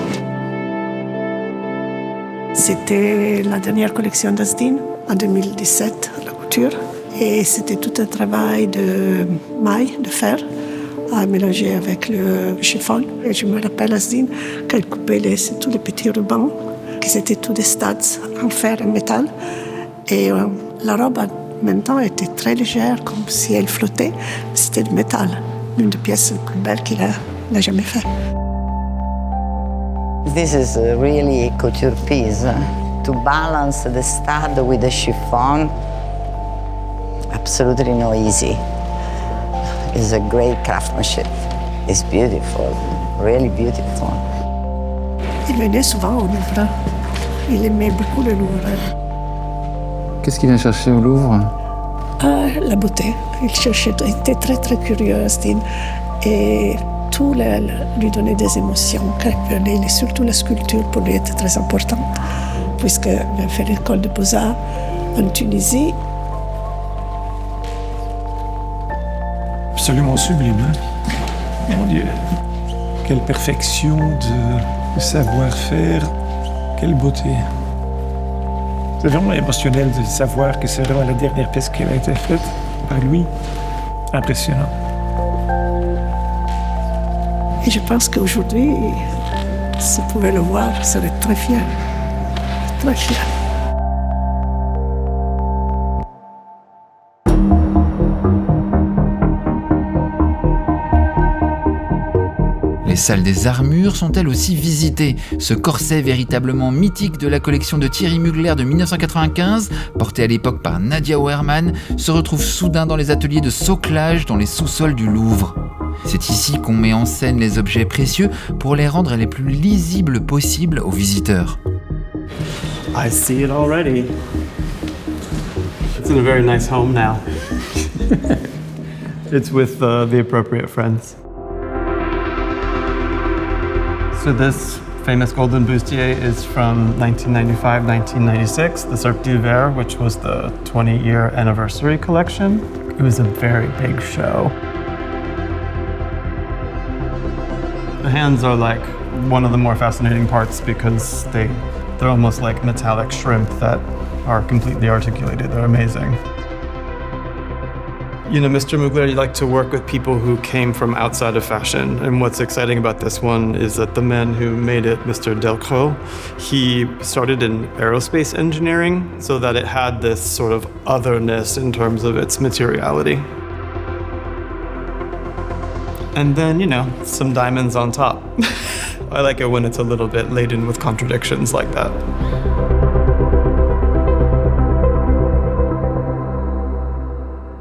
C'était la dernière collection d'Azzedine en 2017, la couture. Et c'était tout un travail de maille, de fer, à mélanger avec le chiffon. Et je me rappelle Azzedine qu'elle coupait tous les petits rubans, qui étaient tous des studs en fer et métal. Et la robe en même temps était très légère, comme si elle flottait. C'était du métal, l'une des pièces les plus belles qu'il a jamais fait. This is really a couture piece. To balance the stud with the chiffon, absolutely no easy. It's a great craftsmanship. It's beautiful, really beautiful. Il venait souvent au Louvre. Il aimait beaucoup le Louvre. Qu'est-ce qu'il vient chercher au Louvre? La beauté. Il était très très curieux, Azzedine. Et tout lui donnait des émotions. Et surtout la sculpture pour lui était très importante. Puisqu'il a fait l'école de Beaux-Arts en Tunisie. Absolument sublime. Hein? Mon Dieu. Quelle perfection de savoir-faire. Quelle beauté. C'est vraiment émotionnel de savoir que c'est vraiment la dernière pièce qui a été faite par lui. Impressionnant. Et je pense qu'aujourd'hui, si vous pouvez le voir, je serais très fier. Très fier. Les salles des armures sont elles aussi visitées. Ce corset véritablement mythique de la collection de Thierry Mugler de 1995, porté à l'époque par Nadia Auermann, se retrouve soudain dans les ateliers de soclage dans les sous-sols du Louvre. C'est ici qu'on met en scène les objets précieux pour les rendre les plus lisibles possibles aux visiteurs. I see it already. It's in a very nice home now. It's with the appropriate friends. So this famous golden bustier is from 1995-1996, the Cirque d'Hiver, which was the 20-year anniversary collection. It was a very big show. The hands are like one of the more fascinating parts because they're almost like metallic shrimp that are completely articulated. They're amazing. You know, Mr. Mugler, you like to work with people who came from outside of fashion. And what's exciting about this one is that the man who made it, Mr. Delcros, he started in aerospace engineering so that it had this sort of otherness in terms of its materiality. And then, you know, some diamonds on top. I like it when it's a little bit laden with contradictions like that.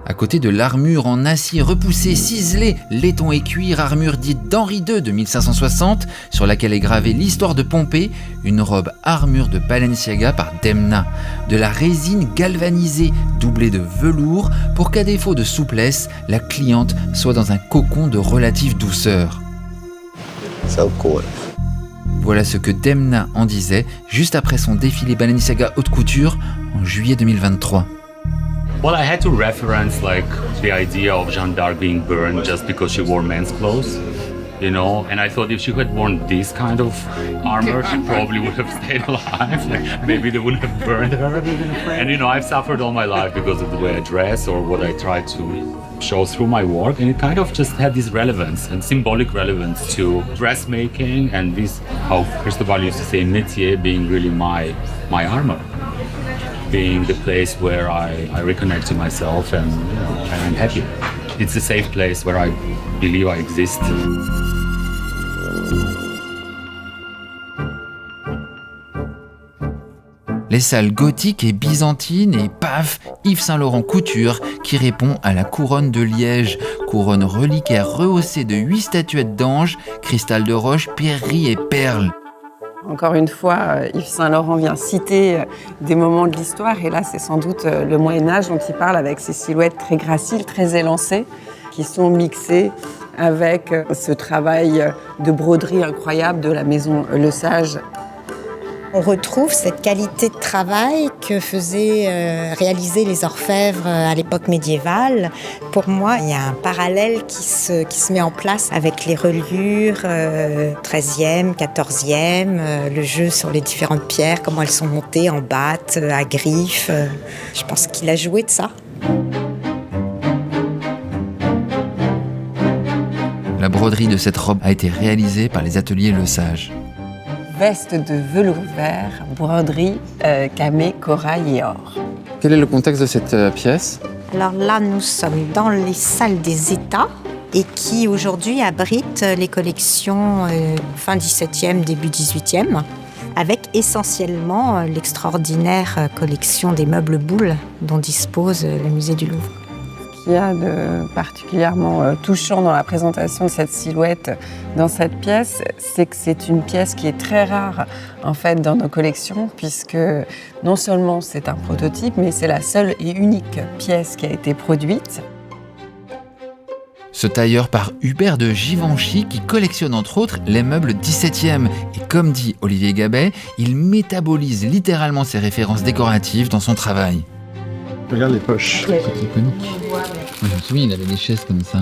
À côté de l'armure en acier repoussé, ciselé, laiton et cuir, armure dite d'Henri II de 1560, sur laquelle est gravée l'histoire de Pompée, une robe armure de Balenciaga par Demna, de la résine galvanisée doublée de velours pour qu'à défaut de souplesse, la cliente soit dans un cocon de relative douceur. So cool. Voilà ce que Demna en disait juste après son défilé Balenciaga haute couture en juillet 2023. Well, I had to reference like the idea of Jeanne d'Arc being burned just because she wore men's clothes, you know, and I thought if she had worn this kind of armor, she probably would have stayed alive. Like, maybe they wouldn't have burned her. And you know, I've suffered all my life because of the way I dress or what I try to show through my work, and it kind of just had this relevance and symbolic relevance to dressmaking and this, how Cristobal used to say, métier being really my armor. Being the place where I reconnect to myself and, you know, and I'm happy. It's a safe place where I believe I exist. Les salles gothiques et byzantines et paf, Yves Saint Laurent Couture qui répond à la couronne de Liège, couronne reliquaire rehaussée de 8 statuettes d'anges, cristal de roche, pierreries et perles. Encore une fois, Yves Saint Laurent vient citer des moments de l'histoire, et là c'est sans doute le Moyen-Âge dont il parle avec ces silhouettes très graciles, très élancées, qui sont mixées avec ce travail de broderie incroyable de la maison Le Sage. On retrouve cette qualité de travail que faisaient réaliser les orfèvres à l'époque médiévale. Pour moi, il y a un parallèle qui se met en place avec les reliures 13e, 14e, le jeu sur les différentes pierres, comment elles sont montées en batte, à griffes. Je pense qu'il a joué de ça. La broderie de cette robe a été réalisée par les ateliers Le Sage. Veste de velours vert, broderie, camée, corail et or. Quel est le contexte de cette pièce ? Alors là, nous sommes dans les salles des États et qui aujourd'hui abritent les collections fin 17e, début 18e, avec essentiellement l'extraordinaire collection des meubles Boulle dont dispose le musée du Louvre. Ce qu'il y a de particulièrement touchant dans la présentation de cette silhouette dans cette pièce, c'est que c'est une pièce qui est très rare en fait dans nos collections, puisque non seulement c'est un prototype, mais c'est la seule et unique pièce qui a été produite. Ce tailleur par Hubert de Givenchy qui collectionne entre autres les meubles 17e. Et comme dit Olivier Gabet, il métabolise littéralement ses références décoratives dans son travail. Regarde les poches. C'est iconique. Moi, je me souviens, il avait des chaises comme ça.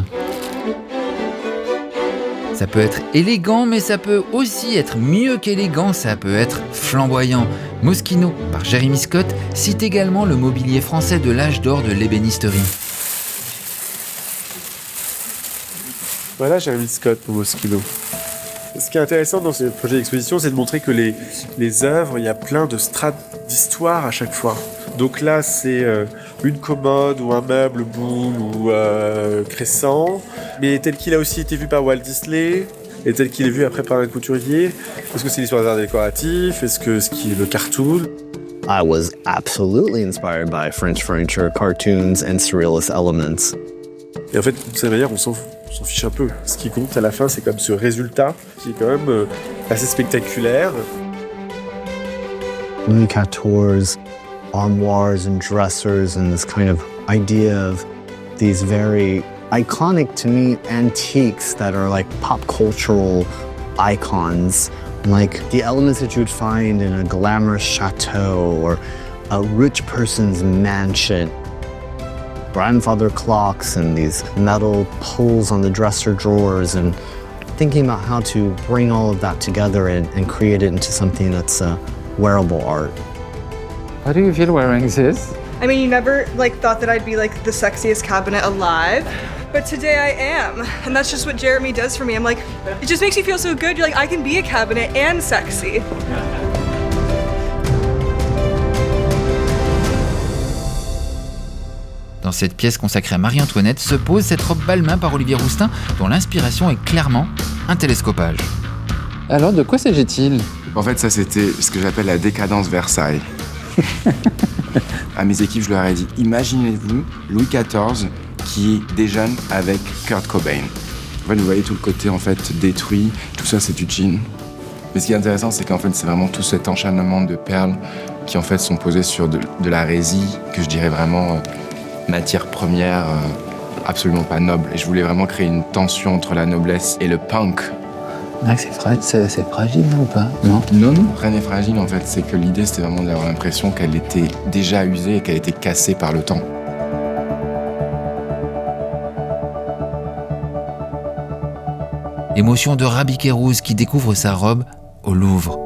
Ça peut être élégant, mais ça peut aussi être mieux qu'élégant, ça peut être flamboyant. Moschino, par Jérémy Scott, cite également le mobilier français de l'âge d'or de l'ébénisterie. Voilà Jérémy Scott pour Moschino. Ce qui est intéressant dans ce projet d'exposition, c'est de montrer que les œuvres, il y a plein de strates d'histoire à chaque fois. Donc là, c'est une commode ou un meuble Boulle ou Crescent, mais tel qu'il a aussi été vu par Walt Disney et tel qu'il est vu après par un couturier. Est-ce que c'est l'histoire des arts décoratifs? Est-ce que ce qui est le cartoon? I was absolutely inspired by French furniture, cartoons, and surrealist elements. Et en fait, de cette manière, on s'en fiche un peu. Ce qui compte à la fin, c'est quand même ce résultat qui est quand même assez spectaculaire. Louis XIV's armoires and dressers and this kind of idea of these very iconic to me antiques that are like pop cultural icons, like the elements that you'd find in a glamorous chateau or a rich person's mansion. Grandfather clocks and these metal pulls on the dresser drawers, and thinking about how to bring all of that together and create it into something that's wearable art. How do you feel wearing this? I mean, you never thought that I'd be the sexiest cabinet alive, but today I am, and that's just what Jeremy does for me. I'm like, it just makes me feel so good. You're like, I can be a cabinet and sexy. Dans cette pièce consacrée à Marie-Antoinette se pose cette robe Balmain par Olivier Rousteing, dont l'inspiration est clairement un télescopage. Alors, de quoi s'agit-il? En fait, ça, c'était ce que j'appelle la décadence Versailles. À mes équipes, je leur ai dit, imaginez-vous Louis XIV qui déjeune avec Kurt Cobain. En fait, vous voyez tout le côté en fait détruit, tout ça, c'est du jean. Mais ce qui est intéressant, c'est qu'en fait, c'est vraiment tout cet enchaînement de perles qui en fait sont posées sur de la résille, que je dirais vraiment matière première absolument pas noble. Et je voulais vraiment créer une tension entre la noblesse et le punk. C'est fragile ou pas? Non, rien n'est fragile en fait. C'est que l'idée, c'était vraiment d'avoir l'impression qu'elle était déjà usée et qu'elle était cassée par le temps. Émotion de Rabi Kérouz qui découvre sa robe au Louvre.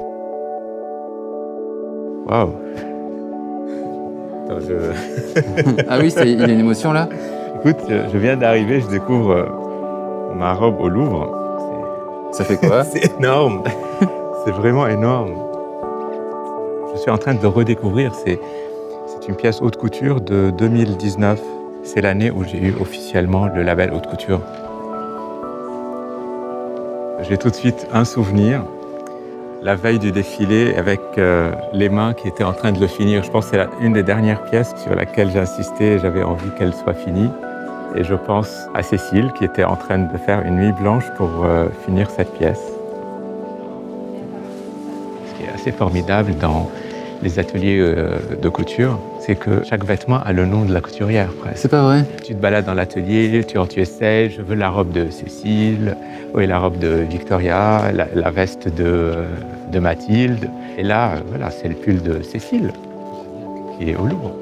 Waouh. Ah oui, il y a une émotion là? Écoute, je viens d'arriver, je découvre ma robe au Louvre. Ça fait quoi? C'est énorme. C'est vraiment énorme. Je suis en train de le redécouvrir. C'est une pièce haute couture de 2019. C'est l'année où j'ai eu officiellement le label haute couture. J'ai tout de suite un souvenir. La veille du défilé, avec les mains qui étaient en train de le finir. Je pense que c'est une des dernières pièces sur laquelle j'ai insisté. J'avais envie qu'elle soit finie. Et je pense à Cécile qui était en train de faire une nuit blanche pour finir cette pièce. Ce qui est assez formidable dans les ateliers de couture, c'est que chaque vêtement a le nom de la couturière presque. C'est pas vrai? Tu te balades dans l'atelier, tu essaies, je veux la robe de Cécile, oui, la robe de Victoria, la veste de Mathilde. Et là, voilà, c'est le pull de Cécile qui est au Louvre.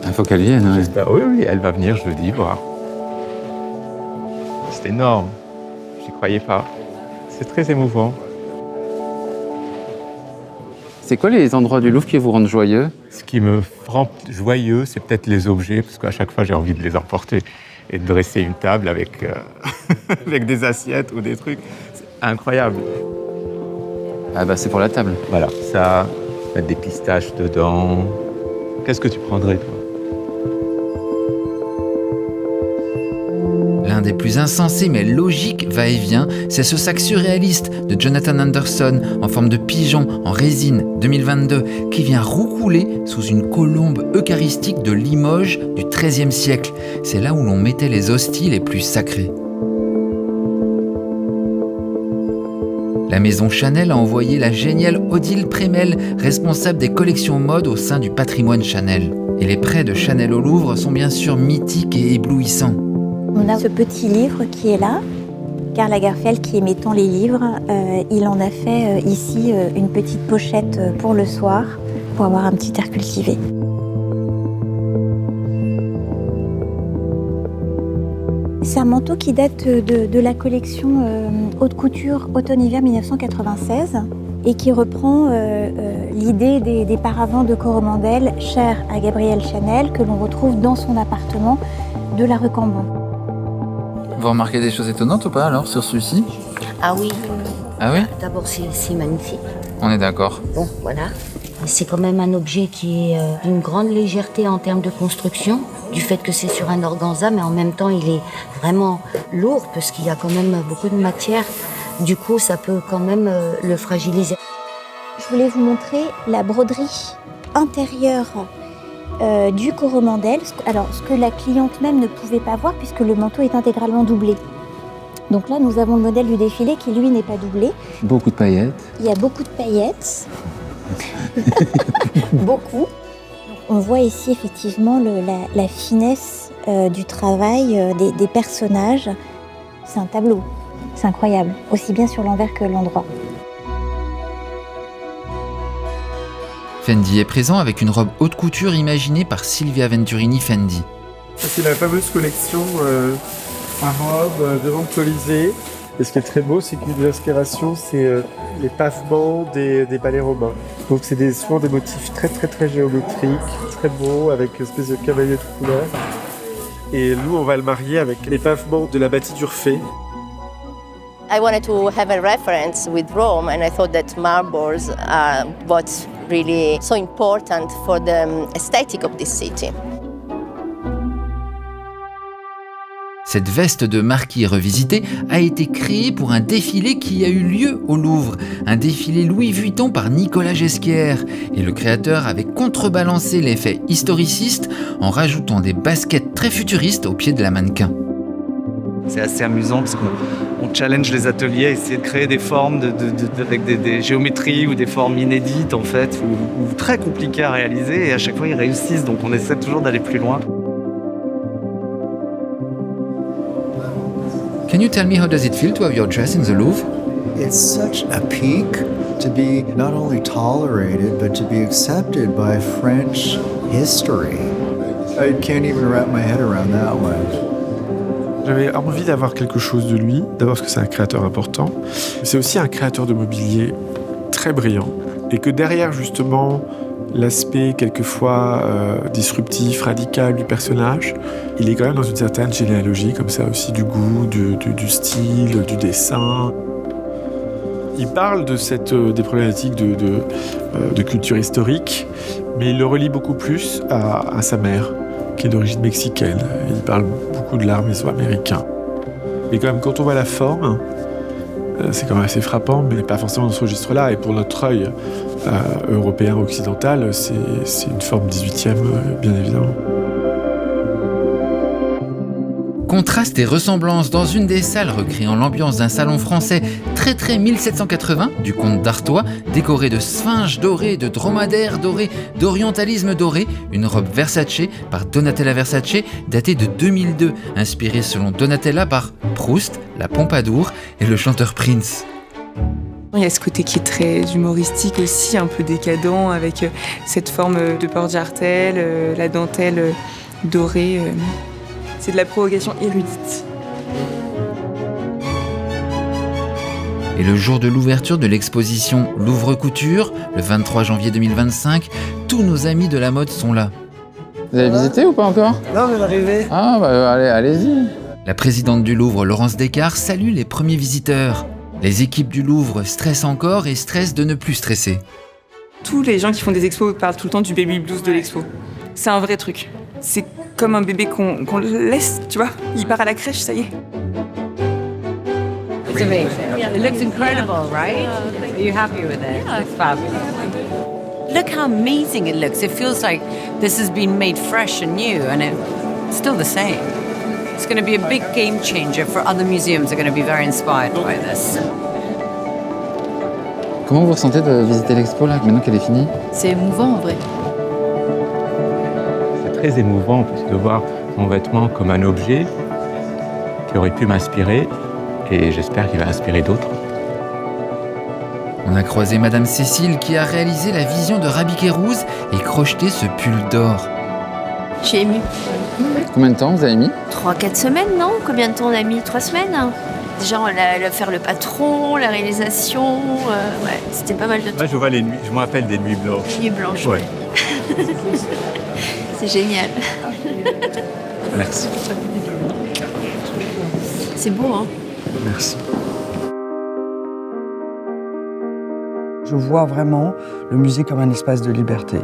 Il faut qu'elle vienne, oui. Oui, elle va venir jeudi voir. C'est énorme, j'y croyais pas. C'est très émouvant. C'est quoi les endroits du Louvre qui vous rendent joyeux? Ce qui me rend joyeux, c'est peut-être les objets, parce qu'à chaque fois, j'ai envie de les emporter et de dresser une table avec, avec des assiettes ou des trucs. C'est incroyable. Ah bah c'est pour la table. Voilà, ça, mettre des pistaches dedans. Qu'est-ce que tu prendrais, toi? L'un des plus insensés mais logiques va-et-vient, c'est ce sac surréaliste de Jonathan Anderson en forme de pigeon en résine 2022 qui vient roucouler sous une colombe eucharistique de Limoges du XIIIe siècle. C'est là où l'on mettait les hosties les plus sacrées. La maison Chanel a envoyé la géniale Odile Prémel, responsable des collections mode au sein du patrimoine Chanel. Et les prêts de Chanel au Louvre sont bien sûr mythiques et éblouissants. On a ce petit livre qui est là. Karl Lagerfeld, qui aimait tant les livres, il en a fait ici une petite pochette pour le soir, pour avoir un petit air cultivé. C'est un manteau qui date de la collection haute couture automne-hiver 1996 et qui reprend l'idée des paravents de Coromandel chers à Gabrielle Chanel que l'on retrouve dans son appartement de la rue Cambon. Vous remarquez des choses étonnantes ou pas alors sur celui-ci? Ah oui. Ah oui? D'abord, c'est magnifique. On est d'accord. Bon, voilà. C'est quand même un objet qui est d'une grande légèreté en termes de construction, du fait que c'est sur un organza, mais en même temps, il est vraiment lourd parce qu'il y a quand même beaucoup de matière. Du coup, ça peut quand même le fragiliser. Je voulais vous montrer la broderie intérieure du Coromandel, alors ce que la cliente même ne pouvait pas voir puisque le manteau est intégralement doublé. Donc là, nous avons le modèle du défilé qui, lui, n'est pas doublé. Beaucoup de paillettes. Il y a beaucoup de paillettes. Beaucoup. On voit ici effectivement la finesse du travail des personnages. C'est un tableau. C'est incroyable, aussi bien sur l'envers que l'endroit. Fendi est présent avec une robe haute couture imaginée par Silvia Venturini Fendi. C'est la fameuse collection à robe de vente colisée. Et ce qui est très beau, c'est qu'une des inspirations, c'est les pavements des palais romains. Donc c'est souvent des motifs très très très géométriques, très beaux, avec une espèce de cavalier de couleur. Et nous, on va le marier avec les pavements de la bâtie d'Urfé. I wanted to have a reference with Rome, and I thought that marbles are what's really so important for the aesthetic of this city. Cette veste de marquis revisitée a été créée pour un défilé qui a eu lieu au Louvre, un défilé Louis Vuitton par Nicolas Ghesquière. Et le créateur avait contrebalancé l'effet historiciste en rajoutant des baskets très futuristes au pied de la mannequin. C'est assez amusant parce qu'on challenge les ateliers à essayer de créer des formes avec des géométries ou des formes inédites en fait, ou très compliquées à réaliser, et à chaque fois ils réussissent, donc on essaie toujours d'aller plus loin. Can you tell me how does it feel to have your dress in the Louvre? It's such a peak to be not only tolerated, but to be accepted by French history. I can't even wrap my head around that one. J'avais envie d'avoir quelque chose de lui, d'abord parce que c'est un créateur important. C'est aussi un créateur de mobilier très brillant. Et que derrière, justement, l'aspect quelquefois disruptif, radical du personnage, il est quand même dans une certaine généalogie, comme ça aussi, du goût, du style, du dessin. Il parle des problématiques de culture historique, mais il le relie beaucoup plus à sa mère, qui est d'origine mexicaine. Il parle beaucoup de l'art mésoaméricain. Mais quand même, quand on voit la forme, c'est quand même assez frappant, mais pas forcément dans ce registre-là. Et pour notre œil européen occidental, c'est une forme 18e, bien évidemment. Contraste et ressemblance dans une des salles recréant l'ambiance d'un salon français très 1780 du comte d'Artois, décoré de sphinges dorées, de dromadaires dorés, d'orientalisme doré, une robe Versace par Donatella Versace datée de 2002, inspirée selon Donatella par Proust, la Pompadour et le chanteur Prince. Il y a ce côté qui est très humoristique aussi, un peu décadent, avec cette forme de porte-jartel, la dentelle dorée. C'est de la provocation érudite. Et le jour de l'ouverture de l'exposition Louvre Couture, le 23 janvier 2025, tous nos amis de la mode sont là. Vous avez visité ou pas encore? Non, mais l'arrivée. Ah, bah allez-y. La présidente du Louvre, Laurence Descartes, salue les premiers visiteurs. Les équipes du Louvre stressent encore et stressent de ne plus stresser. Tous les gens qui font des expos parlent tout le temps du baby blues de l'expo. C'est un vrai truc. C'est comme un bébé qu'on laisse, tu vois. Il part à la crèche, ça y est. It's amazing. It looks incredible, right? Are you happy with it? It's fabulous. Look how amazing it looks. It feels like this has been made fresh and new, and it's still the same. It's going to be a big game changer for other museums. They're going to be very inspired by this. Comment vous ressentez de visiter l'expo là, maintenant qu'elle est finie? C'est émouvant en vrai. Très émouvant parce que de voir mon vêtement comme un objet qui aurait pu m'inspirer et j'espère qu'il va inspirer d'autres. On a croisé Madame Cécile qui a réalisé la vision de Rabbi Kérouz et crocheté ce pull d'or. Je suis émue. Combien de temps vous avez mis? 3-4 semaines, non? Combien de temps on a mis? 3 semaines? Déjà, faire le patron, la réalisation, ouais, c'était pas mal de temps. Moi, je vois les nuits, je me rappelle des nuits blanches. Nuits blanches. Ouais. C'est génial. Merci. C'est beau, hein? Merci. Je vois vraiment le musée comme un espace de liberté,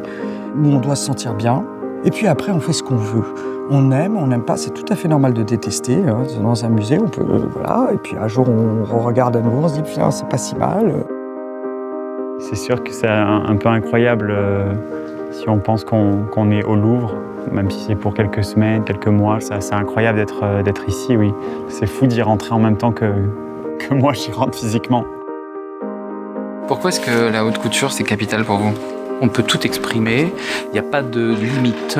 où on doit se sentir bien. Et puis après, on fait ce qu'on veut. On aime, on n'aime pas, c'est tout à fait normal de détester. Hein. Dans un musée, on peut... voilà. Et puis un jour, on regarde à nouveau, on se dit, putain, c'est pas si mal. C'est sûr que c'est un peu incroyable Si on pense qu'on est au Louvre, même si c'est pour quelques semaines, quelques mois, c'est incroyable d'être ici, oui. C'est fou d'y rentrer en même temps que moi j'y rentre physiquement. Pourquoi est-ce que la haute couture, c'est capital pour vous? On peut tout exprimer, il n'y a pas de limite.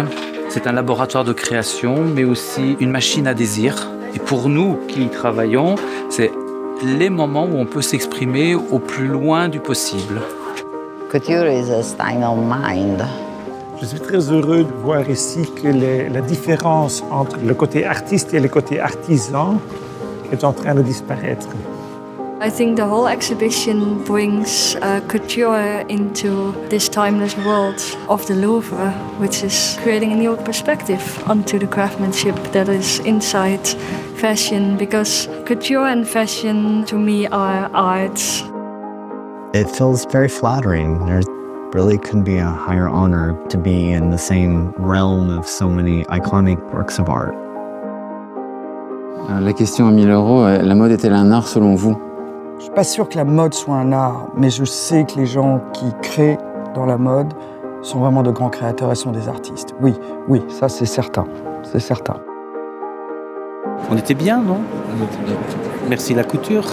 C'est un laboratoire de création, mais aussi une machine à désir. Et pour nous qui y travaillons, c'est les moments où on peut s'exprimer au plus loin du possible. Couture is a style of mind. Je suis très heureux de voir ici que la différence entre le côté artiste et le côté artisan est en train de disparaître. I think the whole exhibition brings couture into this timeless world of the Louvre, which is creating a new perspective onto the craftsmanship that is inside fashion, because couture and fashion to me are arts. It feels very flattering. There really couldn't be a higher honor to be in the same realm of so many iconic works of art. Alors, la question à 1000 €, la mode est-elle un art selon vous? Je suis pas sûr que la mode soit un art, mais je sais que les gens qui créent dans la mode sont vraiment de grands créateurs et sont des artistes. Oui, ça c'est certain, c'est certain. On était bien, non? On était bien. Merci la couture.